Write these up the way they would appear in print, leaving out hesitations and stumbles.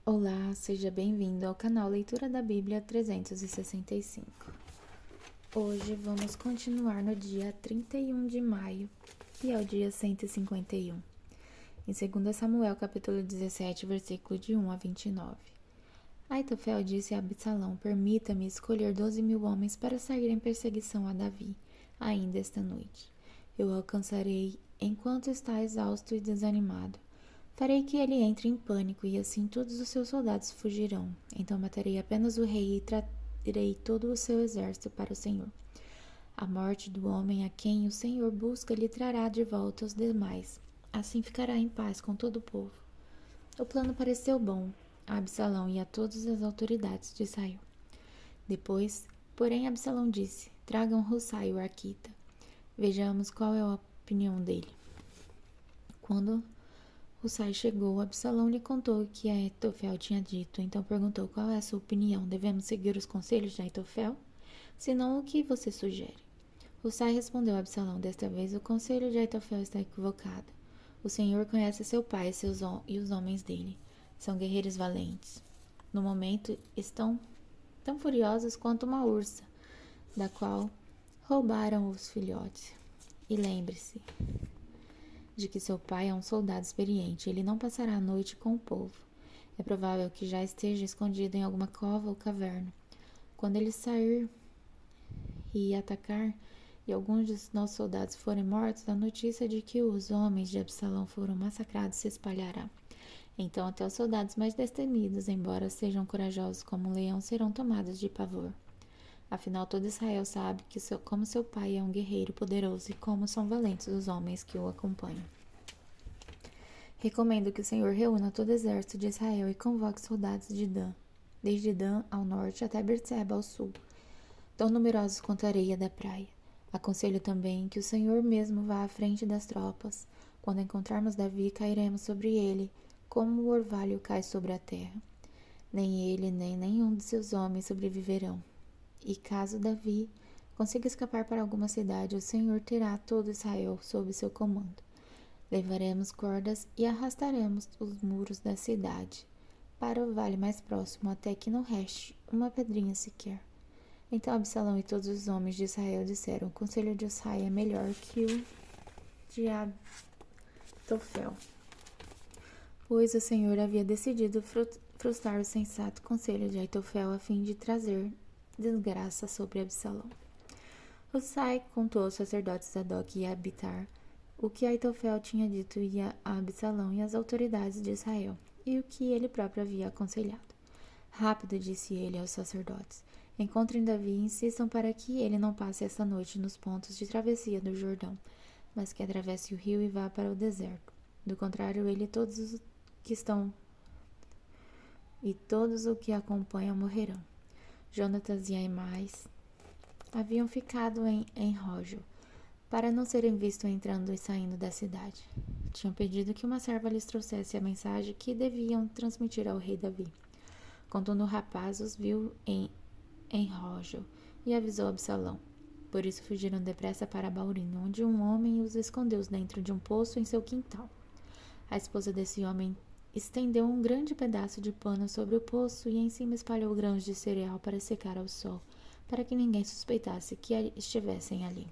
Olá, seja bem-vindo ao canal Leitura da Bíblia 365. Hoje vamos continuar no dia 31 de maio e é o dia 151. Em 2 Samuel, capítulo 17, versículo de 1 a 29. Aitofel disse a Absalão: permita-me escolher 12.000 homens para sair em perseguição a Davi, ainda esta noite. Eu o alcançarei enquanto está exausto e desanimado. Farei que ele entre em pânico e assim todos os seus soldados fugirão. Então matarei apenas o rei e trarei todo o seu exército para o Senhor. A morte do homem a quem o Senhor busca lhe trará de volta os demais. Assim ficará em paz com todo o povo. O plano pareceu bom a Absalão e a todas as autoridades de Israel. Depois, porém, Absalão disse: tragam Husai o arquita. Vejamos qual é a opinião dele. Quando Husai chegou, Absalão lhe contou o que Aitofel tinha dito, então perguntou: qual é a sua opinião? Devemos seguir os conselhos de Aitofel? Se não, o que você sugere? Husai respondeu a Absalão: desta vez o conselho de Aitofel está equivocado. O Senhor conhece seu pai e os homens dele. São guerreiros valentes. No momento, estão tão furiosos quanto uma ursa, da qual roubaram os filhotes. E lembre-se de que seu pai é um soldado experiente. Ele não passará a noite com o povo. É provável que já esteja escondido em alguma cova ou caverna. Quando ele sair e atacar, e alguns dos nossos soldados forem mortos, a notícia de que os homens de Absalão foram massacrados se espalhará. Então até os soldados mais destemidos, embora sejam corajosos como um leão, serão tomados de pavor. Afinal, todo Israel sabe que como seu pai é um guerreiro poderoso e como são valentes os homens que o acompanham. Recomendo que o Senhor reúna todo o exército de Israel e convoque soldados de Dan, desde Dan ao norte até Berseba ao sul, tão numerosos quanto a areia da praia. Aconselho também que o Senhor mesmo vá à frente das tropas. Quando encontrarmos Davi, cairemos sobre ele, como o orvalho cai sobre a terra. Nem ele, nem nenhum de seus homens sobreviverão. E caso Davi consiga escapar para alguma cidade, o Senhor terá todo Israel sob seu comando. Levaremos cordas e arrastaremos os muros da cidade para o vale mais próximo, até que não reste uma pedrinha sequer. Então Absalão e todos os homens de Israel disseram: o conselho de Husai é melhor que o de Aitofel, pois o Senhor havia decidido frustrar o sensato conselho de Aitofel a fim de trazer desgraça sobre Absalão. Husai contou aos sacerdotes Zadok e Abiatar o que Aitofel tinha dito a Absalão e às autoridades de Israel, e o que ele próprio havia aconselhado. Rápido, disse ele aos sacerdotes, encontrem Davi e insistam para que ele não passe esta noite nos pontos de travessia do Jordão, mas que atravesse o rio e vá para o deserto. Do contrário, ele e todos os que acompanham morrerão. Jonatas e Aimais haviam ficado em Enrogel, para não serem vistos entrando e saindo da cidade. Tinham pedido que uma serva lhes trouxesse a mensagem que deviam transmitir ao rei Davi. Contudo, o rapaz os viu em Enrogel e avisou Absalão. Por isso fugiram depressa para Baurim, onde um homem os escondeu dentro de um poço em seu quintal. A esposa desse homem estendeu um grande pedaço de pano sobre o poço e em cima espalhou grãos de cereal para secar ao sol, para que ninguém suspeitasse que estivessem ali.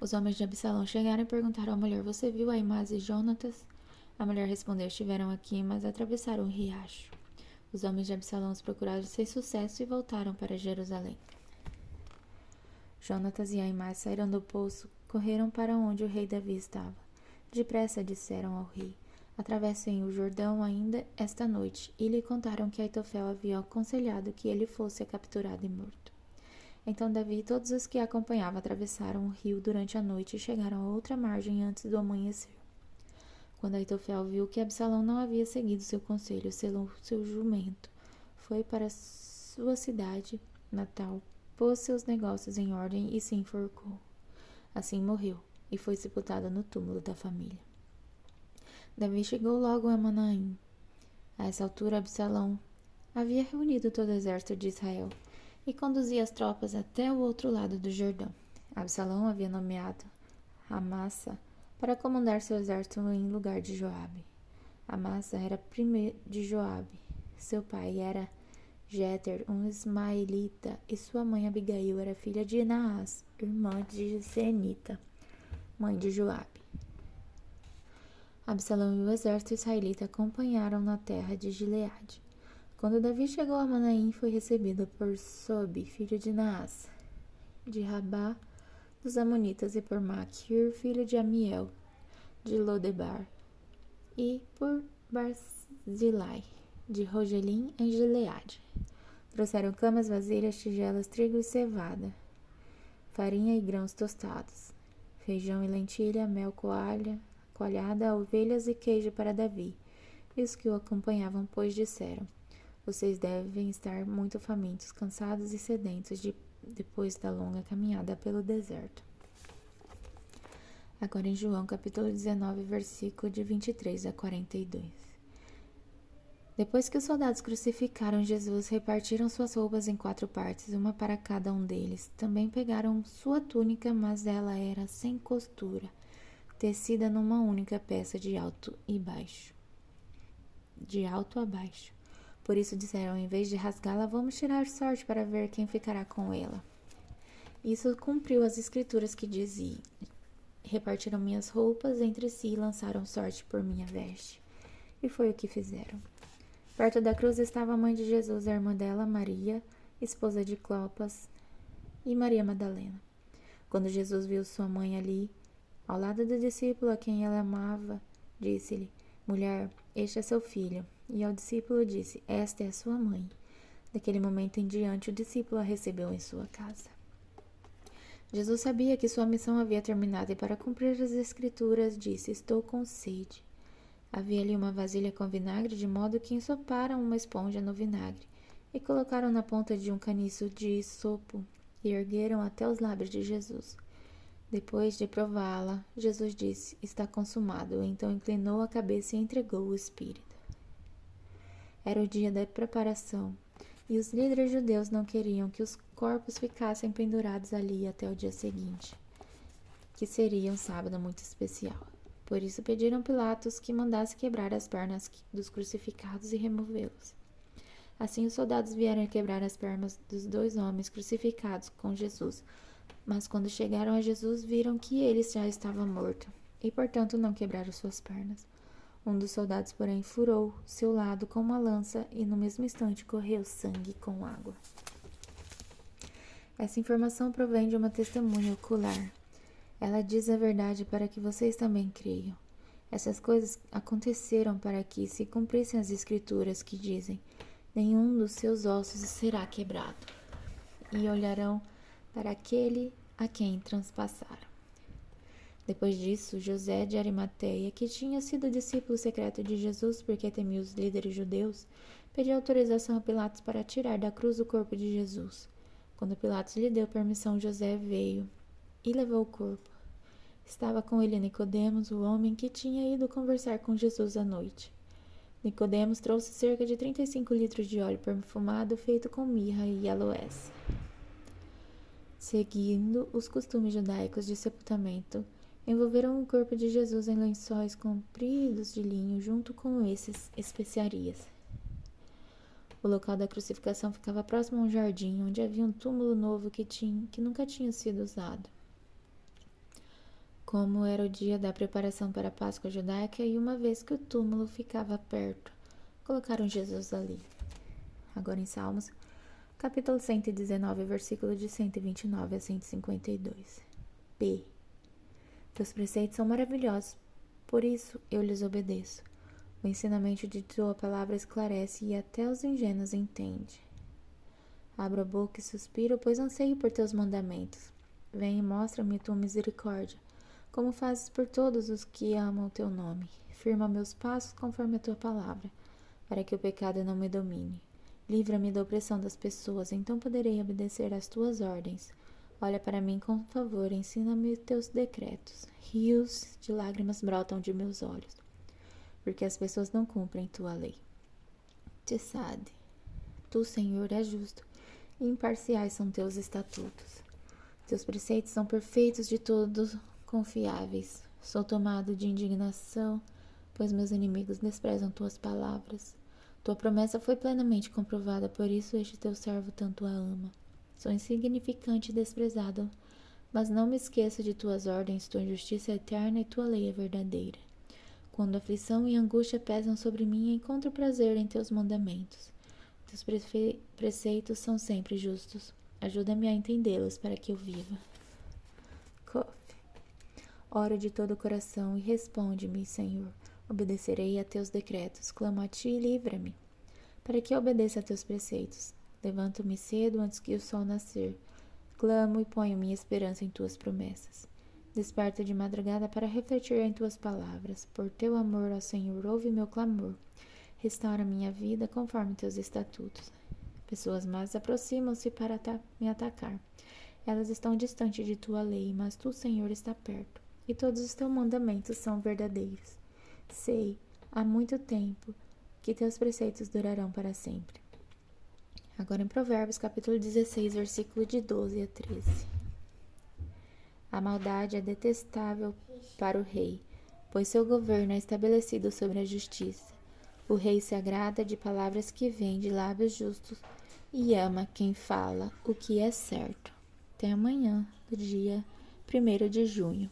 Os homens de Absalão chegaram e perguntaram à mulher: você viu Aimás e Jonatas? A mulher respondeu: estiveram aqui, mas atravessaram o riacho. Os homens de Absalão os procuraram sem sucesso e voltaram para Jerusalém. Jonatas e Aimás saíram do poço, correram para onde o rei Davi estava. Depressa disseram ao rei: atravessem o Jordão ainda esta noite, e lhe contaram que Aitofel havia aconselhado que ele fosse capturado e morto. Então Davi e todos os que acompanhavam atravessaram o rio durante a noite e chegaram a outra margem antes do amanhecer. Quando Aitofel viu que Absalão não havia seguido seu conselho, selou seu jumento, foi para sua cidade natal, pôs seus negócios em ordem e se enforcou. Assim morreu e foi sepultado no túmulo da família. Davi chegou logo a Manaim. A essa altura, Absalão havia reunido todo o exército de Israel e conduzia as tropas até o outro lado do Jordão. Absalão havia nomeado Amasa para comandar seu exército em lugar de Joabe. Amasa era primo de Joabe. Seu pai era Jeter, um ismaelita, e sua mãe Abigail era filha de Naás, irmã de Zenita, mãe de Joabe. Absalão e o exército israelita acompanharam na terra de Gileade. Quando Davi chegou a Manaim, foi recebido por Sobi, filho de Naás, de Rabá dos Amonitas, e por Maquir, filho de Amiel, de Lodebar, e por Barzilai, de Rogelim, em Gileade. Trouxeram camas, vasilhas, tigelas, trigo e cevada, farinha e grãos tostados, feijão e lentilha, mel coalhada, ovelhas e queijo para Davi. E os que o acompanhavam, pois, disseram: Vocês devem estar muito famintos, cansados e sedentos depois da longa caminhada pelo deserto. Agora em João, capítulo 19, versículo de 23 a 42. Depois que os soldados crucificaram Jesus, repartiram suas roupas em 4 partes, uma para cada um deles. Também pegaram sua túnica, mas ela era sem costura, tecida numa única peça de alto a baixo. Por isso disseram: em vez de rasgá-la, vamos tirar sorte para ver quem ficará com ela. Isso cumpriu as escrituras que diziam: repartiram minhas roupas entre si e lançaram sorte por minha veste. E foi o que fizeram. Perto da cruz estava a mãe de Jesus, a irmã dela, Maria, esposa de Clopas, e Maria Madalena. Quando Jesus viu sua mãe ali, ao lado do discípulo a quem ela amava, disse-lhe: Mulher, este é seu filho. E ao discípulo disse: Esta é a sua mãe. Daquele momento em diante, o discípulo a recebeu em sua casa. Jesus sabia que sua missão havia terminado e, para cumprir as escrituras, disse: Estou com sede. Havia ali uma vasilha com vinagre, de modo que ensoparam uma esponja no vinagre e colocaram na ponta de um caniço de sopo e ergueram até os lábios de Jesus. Depois de prová-la, Jesus disse: Está consumado. Então inclinou a cabeça e entregou o Espírito. Era o dia da preparação, e os líderes judeus não queriam que os corpos ficassem pendurados ali até o dia seguinte, que seria um sábado muito especial. Por isso pediram a Pilatos que mandasse quebrar as pernas dos crucificados e removê-los. Assim os soldados vieram quebrar as pernas dos 2 homens crucificados com Jesus. Mas quando chegaram a Jesus, viram que ele já estava morto, e portanto não quebraram suas pernas. Um dos soldados, porém, furou seu lado com uma lança, e no mesmo instante correu sangue com água. Essa informação provém de uma testemunha ocular. Ela diz a verdade para que vocês também creiam. Essas coisas aconteceram para que se cumprissem as escrituras que dizem: nenhum dos seus ossos será quebrado. E olharão para aquele a quem transpassaram. Depois disso, José de Arimateia, que tinha sido discípulo secreto de Jesus porque temia os líderes judeus, pediu autorização a Pilatos para tirar da cruz o corpo de Jesus. Quando Pilatos lhe deu permissão, José veio e levou o corpo. Estava com ele Nicodemos, o homem que tinha ido conversar com Jesus à noite. Nicodemos trouxe cerca de 35 litros de óleo perfumado feito com mirra e aloés. Seguindo os costumes judaicos de sepultamento, envolveram o corpo de Jesus em lençóis compridos de linho junto com essas especiarias. O local da crucificação ficava próximo a um jardim, onde havia um túmulo novo que nunca tinha sido usado. Como era o dia da preparação para a Páscoa judaica, e uma vez que o túmulo ficava perto, colocaram Jesus ali. Agora em Salmos, capítulo 119, versículo de 129 a 152. P. Teus preceitos são maravilhosos, por isso eu lhes obedeço. O ensinamento de tua palavra esclarece e até os ingênuos entende. Abro a boca e suspiro, pois anseio por teus mandamentos. Vem e mostra-me tua misericórdia, como fazes por todos os que amam o teu nome. Firma meus passos conforme a tua palavra, para que o pecado não me domine. Livra-me da opressão das pessoas, então poderei obedecer às tuas ordens. Olha para mim com favor, ensina-me teus decretos. Rios de lágrimas brotam de meus olhos, porque as pessoas não cumprem tua lei. Tessade, tu, Senhor, és justo, e imparciais são teus estatutos. Teus preceitos são perfeitos, de todos confiáveis. Sou tomado de indignação pois meus inimigos desprezam tuas palavras. Tua promessa foi plenamente comprovada, por isso este teu servo tanto a ama. Sou insignificante e desprezado, mas não me esqueço de tuas ordens, tua justiça é eterna e tua lei é verdadeira. Quando aflição e angústia pesam sobre mim, encontro prazer em teus mandamentos. Teus preceitos são sempre justos. Ajuda-me a entendê-los para que eu viva. Cof. Oro de todo o coração e responde-me, Senhor. Obedecerei a teus decretos. Clamo a ti e livra-me, para que eu obedeça a teus preceitos. Levanto-me cedo antes que o sol nascer. Clamo e ponho minha esperança em tuas promessas. Desperto de madrugada para refletir em tuas palavras. Por teu amor, ó Senhor, ouve meu clamor. Restaura minha vida conforme teus estatutos. Pessoas más aproximam-se para me atacar. Elas estão distante de tua lei, mas tu, Senhor, está perto, e todos os teus mandamentos são verdadeiros. Sei, há muito tempo, que teus preceitos durarão para sempre. Agora em Provérbios, capítulo 16, versículo de 12 a 13. A maldade é detestável para o rei, pois seu governo é estabelecido sobre a justiça. O rei se agrada de palavras que vêm de lábios justos e ama quem fala o que é certo. Até amanhã, do dia 1º de junho.